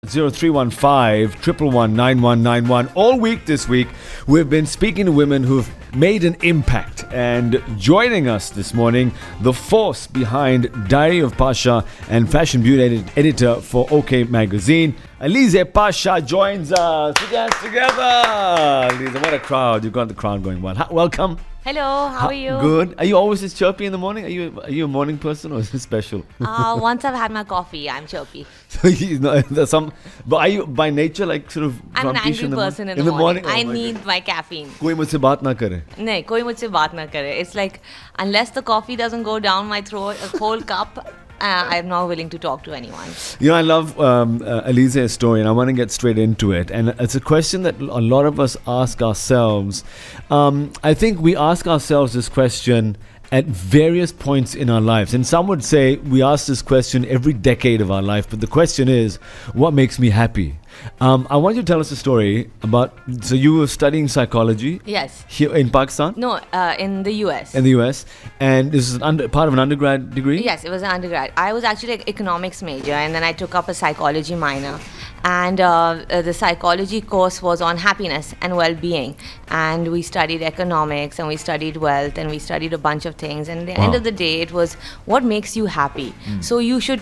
0315 All week this week, we've been speaking to women who've made an impact. And joining us this morning, the force behind Diary of Pasha and fashion beauty editor for OK Magazine, Alizeh Pasha joins us. Put your hands together. Alizeh, what a crowd. You've got the crowd going well. Welcome. Hello, how are you? Good. Are you always this chirpy in the morning? Are you a morning person or is it special? Once I've had my coffee, I'm chirpy. So but are you by nature like sort of I'm an angry person in the morning. I need my caffeine. कोई मुझसे बात ना करे. नहीं, कोई मुझसे बात ना करे. It's like unless the coffee doesn't go down my throat, a whole cup, I'm not willing to talk to anyone. You know, I love Alizeh's story and I want to get straight into it. And it's a question that a lot of us ask ourselves. I think we ask ourselves this question at various points in our lives. And some would say we ask this question every decade of our life. But the question is, what makes me happy? I want you to tell us a story about, so you were studying psychology? Yes. Here in Pakistan? No, in the US. In the US. And this is part of an undergrad degree? Yes, it was an undergrad. I was actually an economics major and then I took up a psychology minor. And the psychology course was on happiness and well-being. And we studied economics and we studied wealth and we studied a bunch of things. And at the end of the day, it was what makes you happy. So you should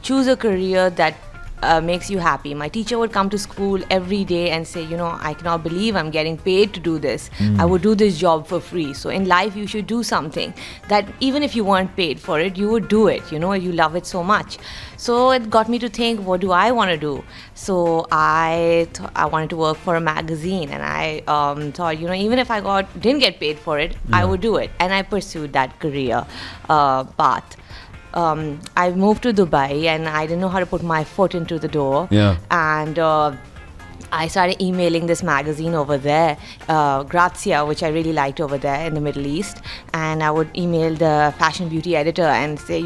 choose a career that makes you happy. My teacher would come to school every day and say, I cannot believe I'm getting paid to do this. I would do this job for free. So in life, you should do something that even if you weren't paid for it, you would do it. You love it so much. So it got me to think, what do I want to do? So I wanted to work for a magazine, and I thought, even if I didn't get paid for it, I would do it. And I pursued that career path. I moved to Dubai and I didn't know how to put my foot into the door. Yeah. And I started emailing this magazine over there, Grazia, which I really liked over there in the Middle East. And I would email the fashion beauty editor and say,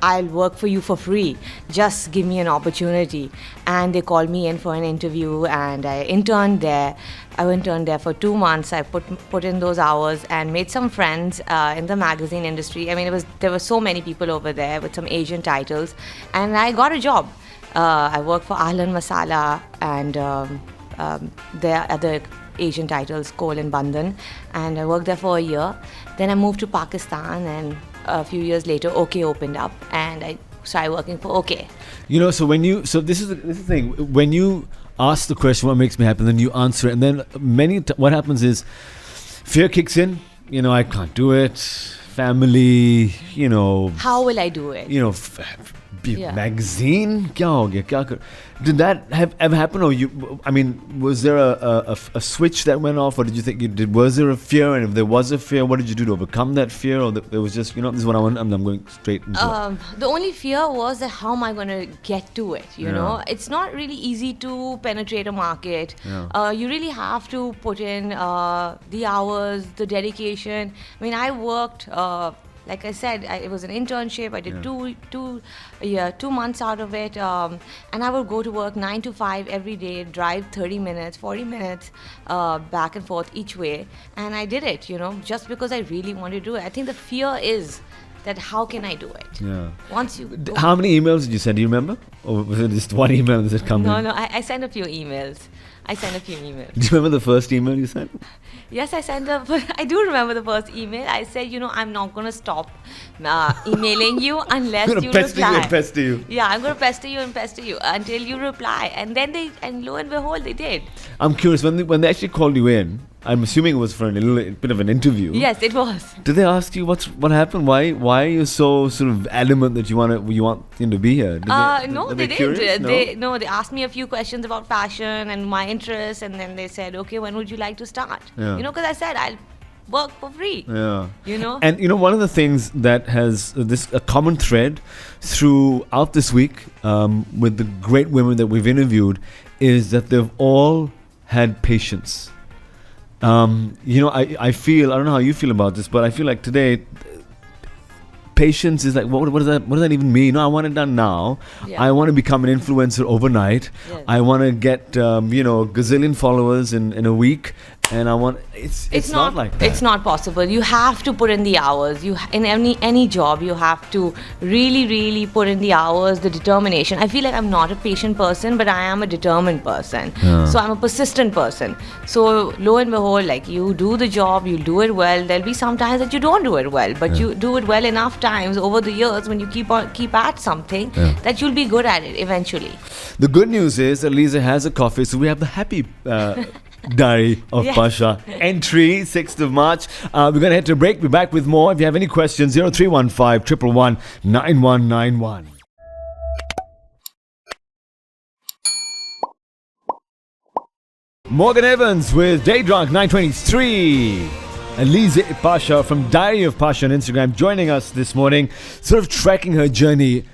I'll work for you for free. Just give me an opportunity. And they called me in for an interview and I interned there. I interned there for 2 months. I put in those hours and made some friends in the magazine industry. I mean, there were so many people over there with some Asian titles. And I got a job. I worked for Ahlan Masala and there are other Asian titles, Kohl and Bandhan. And I worked there for a year. Then I moved to Pakistan and a few years later, OK opened up and I started working for OK. So this is the thing. When you ask the question, what makes me happy, and then you answer it, and then what happens is fear kicks in. I can't do it. Family, How will I do it? Magazine? Kya ho gaya? Kya kar? Did that ever happen? Or was there a switch that went off, or did you think was there a fear? And if there was a fear, what did you do to overcome that fear? Or there was just, this is what I want, I'm going straight into it. The only fear was that how am I going to get to it? It's not really easy to penetrate a market. You really have to put in the hours, the dedication. I mean, I worked. Like I said, it was an internship. I did 2 months out of it. And I would go to work 9 to 5 every day, drive 30 minutes, 40 minutes back and forth each way. And I did it, just because I really wanted to do it. I think the fear is that how can I do it? Yeah. Once you How many emails did you send? Do you remember? Or was it just one email that come in? No, I sent a few emails. Do you remember the first email you sent? Yes, I do remember the first email. I said, I'm not going to stop emailing you unless you reply. Pester you. Yeah, I'm going to pester you until you reply. And then lo and behold, they did. I'm curious, when they actually called you in, I'm assuming it was for a little bit of an interview. Yes, it was. Did they ask you what happened? Why are you so sort of adamant that you want him to be here? No, they didn't. They asked me a few questions about fashion and my interests, and then they said, okay, when would you like to start? Yeah. Because I said I'll work for free. Yeah. And one of the things that has a common thread throughout this week with the great women that we've interviewed is that they've all had patience. I feel, I don't know how you feel about this, but I feel like today patience is like, what does that even mean? No, I want it done now. Yeah. I want to become an influencer overnight. Yes. I want to get, gazillion followers in a week. and I want it's not like that. It's not possible. You have to put in the hours. In any job, you have to really put in the hours, the determination. I feel like I'm not a patient person, but I am a determined person. So I'm a persistent person. So lo and behold, like, you do the job, you do it well. There'll be some times that you don't do it well, but you do it well enough times over the years when you keep at something that you'll be good at it eventually. The good news is Alizeh has a coffee, so we have the happy Diary of Pasha entry 6th of March. We're going to head to a break. We're back with more. If you have any questions, 0315 111 9191. Morgan Evans with Day Drunk 923. Alizeh Pasha from Diary of Pasha on Instagram joining us this morning, sort of tracking her journey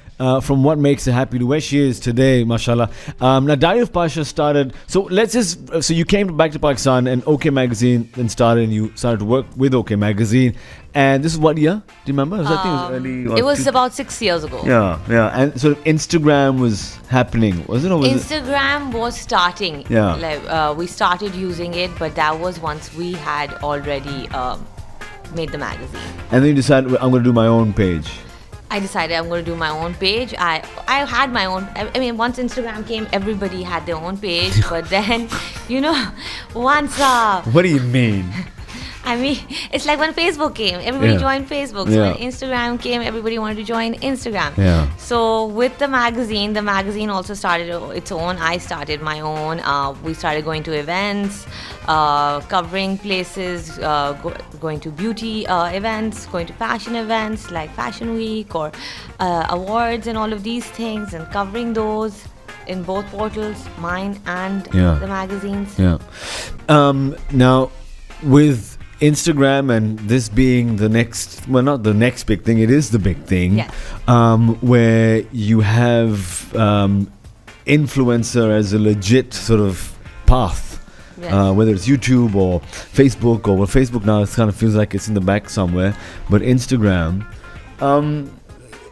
from what makes her happy to where she is today, mashallah. Now, Diary of Pasha started, so you came back to Pakistan and OK Magazine then started, and you started to work with OK Magazine. And this is what year? Do you remember? I think it was early. It was about 6 years ago. Yeah. And so Instagram was happening, was it? Or was Instagram was starting. Yeah. Like, we started using it, but that was once we had already made the magazine. And then you decided, I'm going to do my own page. I decided I'm going to do my own page. I had my own. I mean, once Instagram came, everybody had their own page. But then, once. What do you mean? I mean, it's like when Facebook came, everybody joined Facebook. So when Instagram came, everybody wanted to join Instagram. Yeah. So with the magazine also started its own. I started my own. We started going to events, covering places, going to beauty events, going to fashion events like Fashion Week or awards and all of these things, and covering those in both portals, mine and the magazines. Yeah. Now, with Instagram and this being the next, well, not the next big thing, it is the big thing, where you have influencer as a legit sort of path, whether it's YouTube or Facebook, or well, Facebook now it kind of feels like it's in the back somewhere, but Instagram,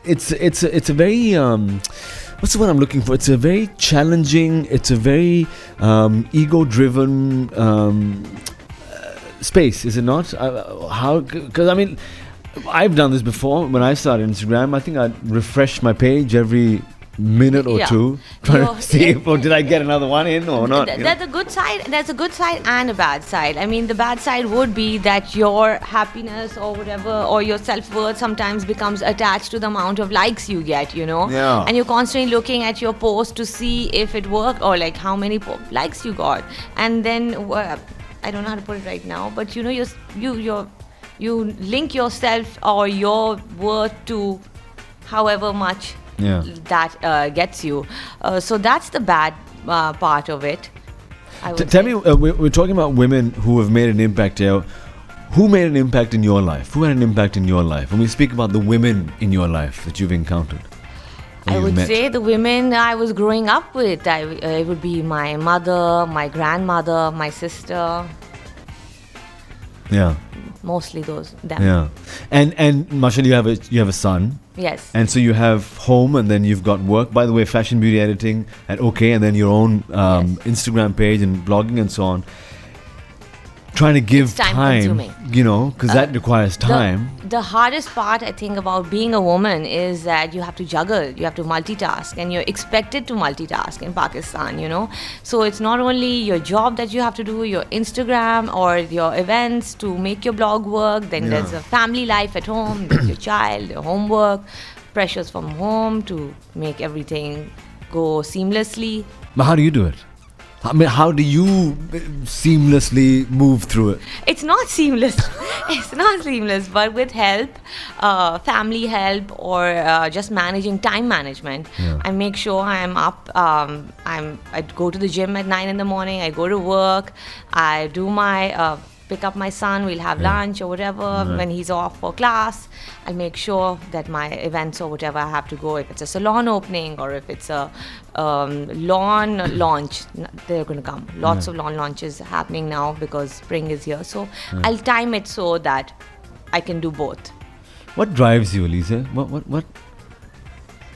it's a very what's the word I'm looking for? It's a very challenging, it's a very ego-driven space, is it not? How? Because I mean, I've done this before. When I started Instagram, I think I'd refresh my page every minute or two, trying to see if did I get another one in or not. There's a good side. There's a good side and a bad side. I mean, the bad side would be that your happiness or whatever, or your self-worth sometimes becomes attached to the amount of likes you get. And you're constantly looking at your post to see if it worked or like how many likes you got, and then. I don't know how to put it right now, but you link yourself or your worth to however much that gets you. So that's the bad part of it. Tell me, we're talking about women who have made an impact here. Who made an impact in your life? Who had an impact in your life? When we speak about the women in your life that you've encountered. I would say the women I was growing up with, it would be my mother, my grandmother, my sister. Yeah. Mostly them. Yeah. And mashallah, you have a son. Yes. And so you have home, and then you've got work. By the way, fashion beauty editing at OK, and then your own Instagram page and blogging and so on. Trying to give time, because that requires time. The hardest part, I think, about being a woman is that you have to juggle, you have to multitask, and you're expected to multitask in Pakistan, So it's not only your job that you have to do, your Instagram or your events to make your blog work, then there's a family life at home, there's your child, your homework, pressures from home to make everything go seamlessly. But how do you do it? I mean, how do you seamlessly move through it? It's not seamless. It's not seamless, but with help, family help, or just managing time management, I make sure I'm up. I go to the gym at 9 in the morning. I go to work. I do my pick up my son. We'll have lunch or whatever when he's off for class. I'll make sure that my events or whatever I have to go, if it's a salon opening or if it's a lawn launch, they're going to come. Lots of lawn launches happening now because spring is here. So I'll time it so that I can do both. What drives you, Alizeh?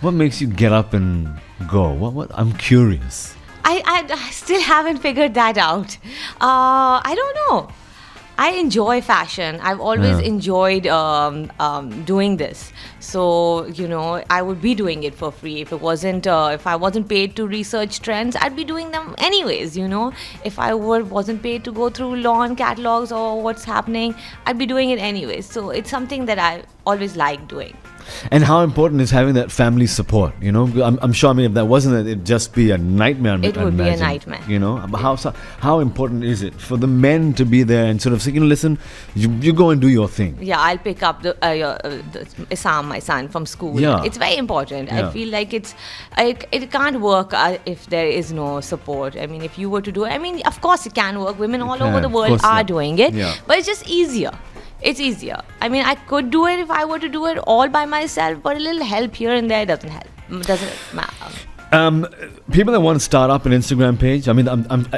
What makes you get up and go? What? I'm curious. I still haven't figured that out. I don't know. I enjoy fashion. I've always enjoyed doing this. So, I would be doing it for free. If I wasn't paid to research trends, I'd be doing them anyways, If I wasn't paid to go through lawn catalogs or what's happening, I'd be doing it anyways. So it's something that I always like doing. And how important is having that family support? I'm sure. I mean, if that wasn't it, it'd just be a nightmare. It would be a nightmare. How important is it for the men to be there and sort of say, listen, you go and do your thing. Yeah, I'll pick up the Isam, my son, from school. Yeah. It's very important. Yeah. I feel like it can't work if there is no support. I mean, if you were to do it, I mean, of course it can work. Women all over the world are doing it, but it's just easier. It's easier. I mean, I could do it if I were to do it all by myself, but a little help here and there doesn't matter. People that want to start up an Instagram page, I mean,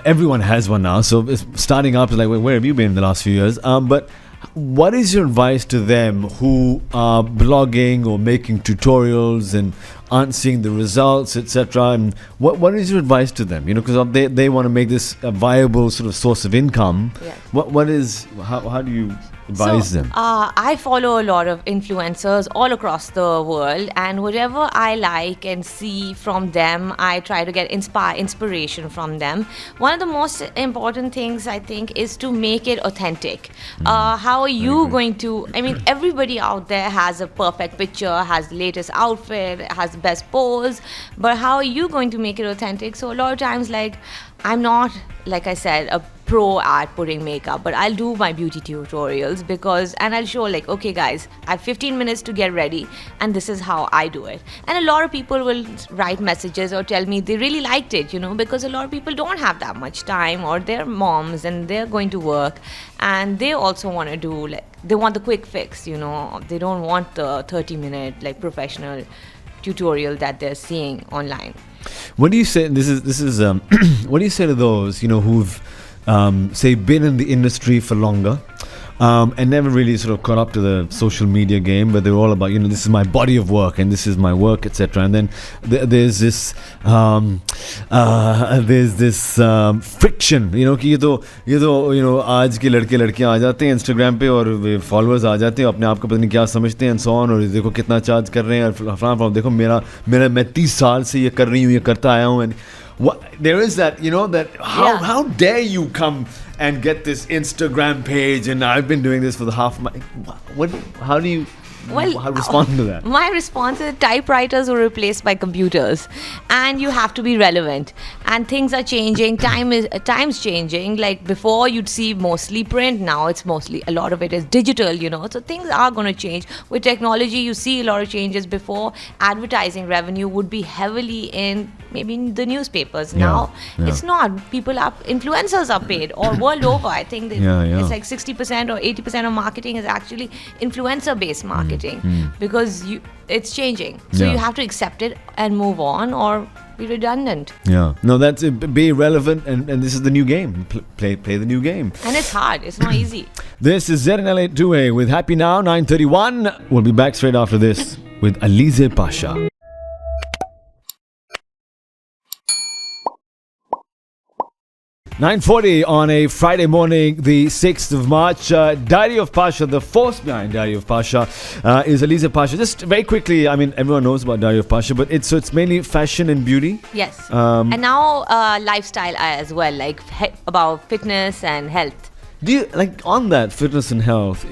everyone has one now. So starting up is like, where have you been in the last few years? But what is your advice to them who are blogging or making tutorials and aren't seeing the results, etc.? And what is your advice to them? Because they want to make this a viable sort of source of income. Yes. How do you advise them? I follow a lot of influencers all across the world, and whatever I like and see from them, I try to get inspiration from them. One of the most important things, I think, is to make it authentic. How are you going to, I mean, everybody out there has a perfect picture, has the latest outfit, has the best pose, but how are you going to make it authentic? So a lot of times, like, I'm not, like I said, a pro at putting makeup, but I'll do my beauty tutorials and I'll show, like, okay guys, I have 15 minutes to get ready and this is how I do it. And a lot of people will write messages or tell me they really liked it, because a lot of people don't have that much time, or they're moms and they're going to work and they also want to do, like, they want the quick fix, they don't want the 30-minute like professional tutorial that they're seeing online. What do you say? This is what do you say to those who've say been in the industry for longer and never really sort of caught up to the social media game, but they're all about this is my body of work and this is my work, etc. And then there's this friction, कि ये तो आज के लड़के लड़कियां आ जाते हैं Instagram पे और फॉलोअर्स आ जाते हैं, अपने आप को पता नहीं क्या समझते हैं एंड सो ऑन, और देखो कितना चार्ज कर रहे हैं और फलाना देखो मैं 30 साल से ये कर रही हूँ, ये करता आया हूँ. There is that, how dare you come and get this Instagram page and I've been doing this for how do you respond to that? My response is typewriters were replaced by computers and you have to be relevant, and things are changing. Time's changing. Like before you'd see mostly print, now it's mostly, a lot of it is digital, so things are going to change. With technology you see a lot of changes. Before, advertising revenue would be heavily in maybe in the newspapers. Now it's not. Influencers are paid all world over. I think it's like 60% or 80% of marketing is actually influencer based marketing. Because it's changing, so you have to accept it and move on or be redundant. That's it. Be relevant, and this is the new game. Play the new game, and it's hard, it's not easy. This is ZNL 2A with Happy Now 9:31. We'll be back straight after this with Alizeh Pasha. 9:40 on a Friday morning, the 6th of March. Diary of Pasha, the force behind Diary of Pasha is Alizeh Pasha. Just very quickly, I mean, everyone knows about Diary of Pasha, but it's mainly fashion and beauty. Yes. And now lifestyle as well, like about fitness and health. Do you, like, on that fitness and health,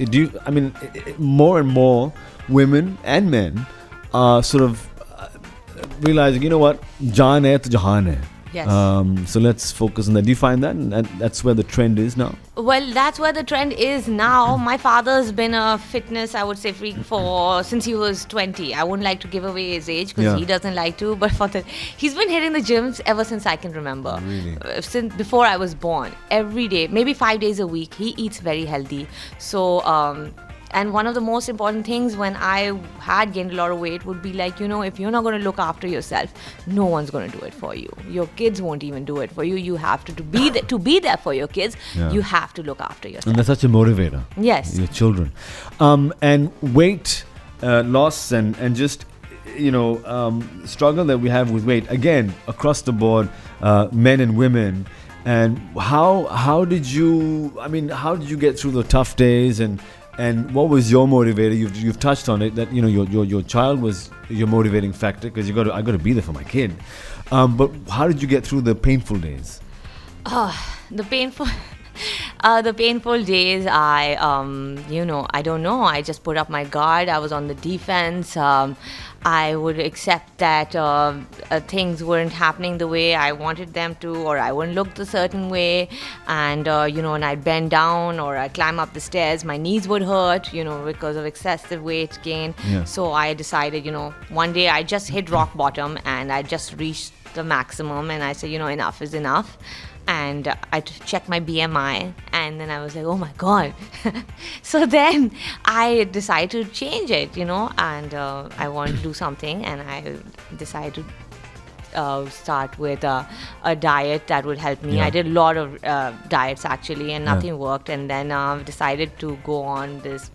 more and more women and men are sort of realizing, what, jaan hai to jahan hai. Yes. So let's focus on that. Do you find that? And that's where the trend is now? Well, that's where the trend is now. My father's been a fitness, I would say, freak since he was 20. I wouldn't like to give away his age because he doesn't like to. But he's been hitting the gyms ever since I can remember. Really? Since before I was born. Every day, maybe 5 days a week. He eats very healthy. So, and one of the most important things when I had gained a lot of weight would be like, if you're not going to look after yourself, no one's going to do it for you. Your kids won't even do it for you. You have to be there for your kids. You have to look after yourself. And that's such a motivator. Yes. Your children. And weight loss and just struggle that we have with weight, again, across the board, men and women. And how did you get through the tough days, and what was your motivator? You've touched on it, that your child was your motivating factor, because I got to be there for my kid. But how did you get through the painful days? The painful days, I don't know. I just put up my guard. I was on the defense. I would accept that things weren't happening the way I wanted them to, or I wouldn't look a certain way, and and I'd bend down or I'd climb up the stairs. My knees would hurt, because of excessive weight gain. Yeah. So I decided, one day I just hit rock bottom and I just reached the maximum, and I said, enough is enough. And I checked my BMI, and then I was like, oh my God. So then I decided to change it, and I wanted to do something, and I decided to start with a diet that would help me. Yeah. I did a lot of diets actually, and nothing worked, and then decided to go on this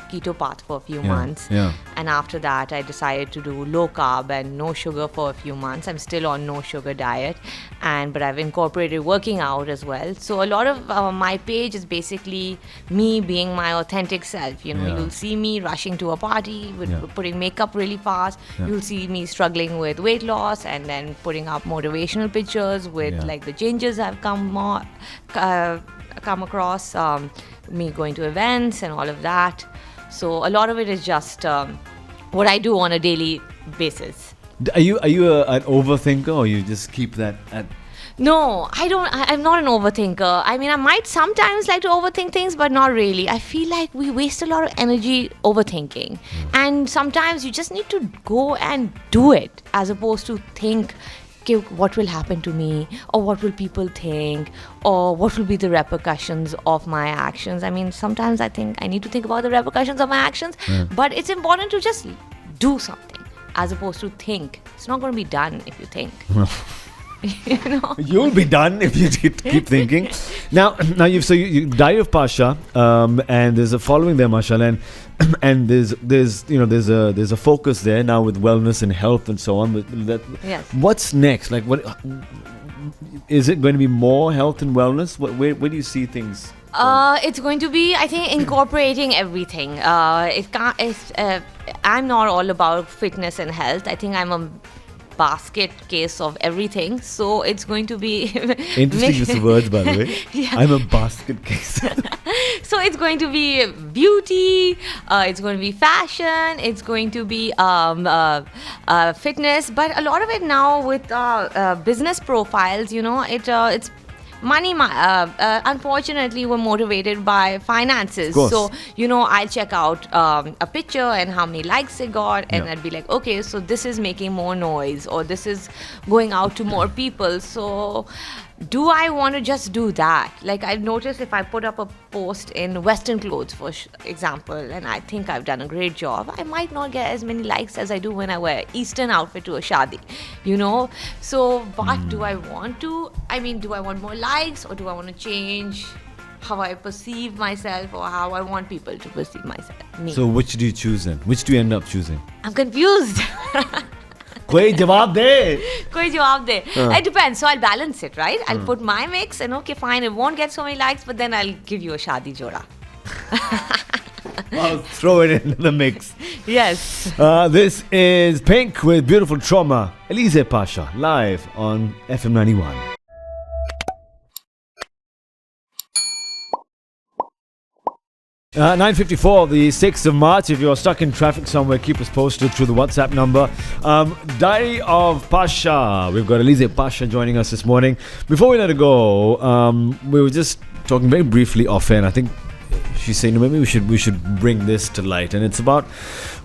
keto path for a few months. Yeah. And after that, I decided to do low carb and no sugar for a few months. I'm still on no sugar diet, but I've incorporated working out as well. So a lot of my page is basically me being my authentic self. You'll see me rushing to a party with putting makeup really fast. Yeah. You'll see me struggling with weight loss, and then putting up motivational pictures with like the changes I've come across, me going to events and all of that. So a lot of it is just what I do on a daily basis. Are you an overthinker, or you just keep that at? No, I don't. I'm not an overthinker. I mean, I might sometimes like to overthink things, but not really. I feel like we waste a lot of energy overthinking. And sometimes you just need to go and do it, as opposed to think, okay, what will happen to me, or what will people think, or what will be the repercussions of my actions. I mean, sometimes I think I need to think about the repercussions of my actions, but it's important to just do something as opposed to think. It's not going to be done if you think. You'll be done if you keep thinking. Now you diet of Pasha, and there's a following there, mashallah, and there's a focus there now with wellness and health and so on. Yes. What's next? Like, what is it going to be? More health and wellness? Where do you see things? It's going to be, I think, incorporating everything. I'm not all about fitness and health. I think I'm a basket case of everything, so it's going to be interesting use of words, by the way. Yeah. I'm a basket case. So it's going to be beauty, it's going to be fashion, it's going to be fitness, but a lot of it now with business profiles, it's money. Unfortunately, we're motivated by finances. So I'll check out a picture and how many likes it got, and I'd be like, okay, so this is making more noise, or this is going out to more people. So do I want to just do that? Like, I've noticed if I put up a post in Western clothes, for example, and I think I've done a great job, I might not get as many likes as I do when I wear Eastern outfit to a shadi, So, but do I want to? I mean, do I want more likes, or do I want to change how I perceive myself, or how I want people to perceive me? So, which do you choose then? Which do you end up choosing? I'm confused. कोई जवाब दे. It depends. So I'll balance it, right? I'll put my mix, and okay, fine, it won't get so many likes, but then I'll give you a shadi joda. I'll throw it into the mix. Yes. This is Pink with Beautiful Trauma. Alizeh Pasha, live on FM 91. Uh, 9:54, the 6th of March. If you're stuck in traffic somewhere, keep us posted through the WhatsApp number. Diary of Pasha. We've got Alizeh Pasha joining us this morning. Before we let her go, we were just talking very briefly off air, and I think she's saying maybe we should bring this to light. And it's about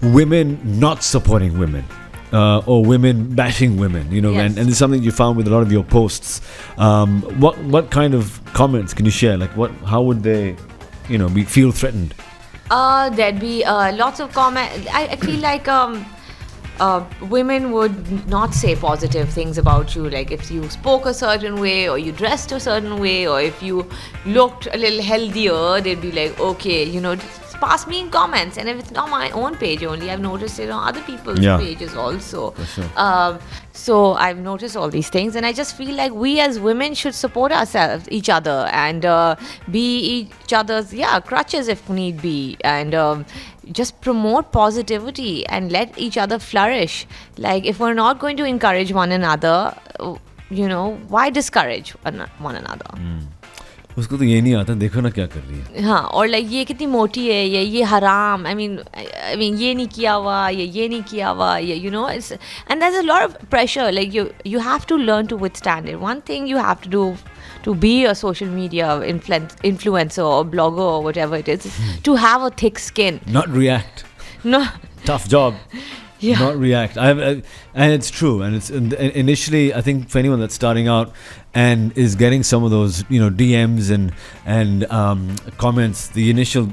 women not supporting women. Or women bashing women, Yes. and it's something you found with a lot of your posts. What kind of comments can you share? Like, how would they feel threatened? There'd be lots of comments. I feel like women would not say positive things about you. Like if you spoke a certain way, or you dressed a certain way, or if you looked a little healthier, they'd be like, okay, just pass me in comments. And if it's not my own page only, I've noticed it on other people's pages also. For sure. So I've noticed all these things, and I just feel like we as women should support each other, and be each other's crutches if need be, and just promote positivity and let each other flourish. Like if we're not going to encourage one another, why discourage one another? उसको तो ये नहीं आता, देखो ना क्या कर रही है. हाँ, और like ये कितनी मोटी है, ये हराम. I mean ये नहीं किया हुआ, ये नहीं किया हुआ, it's, and there's a lot of pressure. Like you have to learn to withstand it. One thing you have to do to be a social media influencer or blogger or whatever it is to have a thick skin. Not react. No. Tough job. Yeah. Not react. And it's true. And it's initially, I think for anyone that's starting out and is getting some of those, DMs and comments, the initial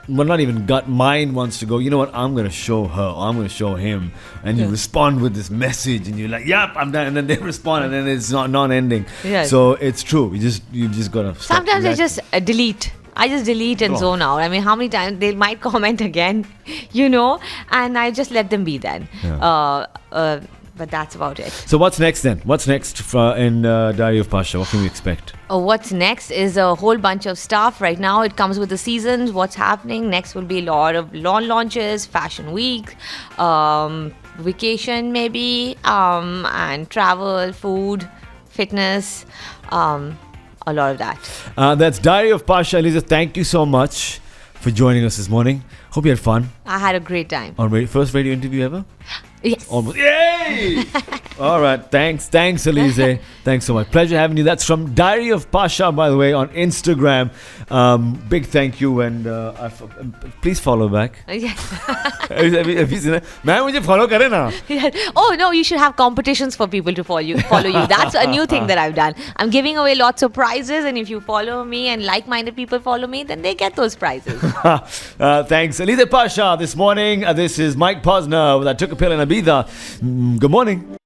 not even gut, mind wants to go, you know what, I'm going to show her, or I'm going to show him. And you respond with this message and you're like, yep, I'm done. And then they respond and then it's not non-ending. Yes. So it's true. You just got to stop. Sometimes I just delete. I just delete and zone out. I mean, how many times they might comment again, and I just let them be then. Yeah. But that's about it. So what's next then? What's next in Diary of Pasha? What can we expect? What's next is a whole bunch of stuff. Right now, it comes with the seasons. What's happening next will be a lot of launches, fashion week, vacation maybe, and travel, food, fitness. A lot of that. That's Diary of Pasha. Alizeh, thank you so much for joining us this morning. Hope you had fun. I had a great time. First radio interview ever? Yes. Almost. Yay! All right. Thanks, Alizeh. Thanks so much. Pleasure having you. That's from Diary of Pasha, by the way, on Instagram. Big thank you, and please follow back. Yes. Have you seen that? Man, mujhe follow kare na. Yes. Oh no, you should have competitions for people to follow you. That's a new thing that I've done. I'm giving away lots of prizes, and if you follow me and like-minded people follow me, then they get those prizes. Thanks, Alizeh Pasha. This morning, this is Mike Posner with I Took a Pill in Ibiza. Good morning.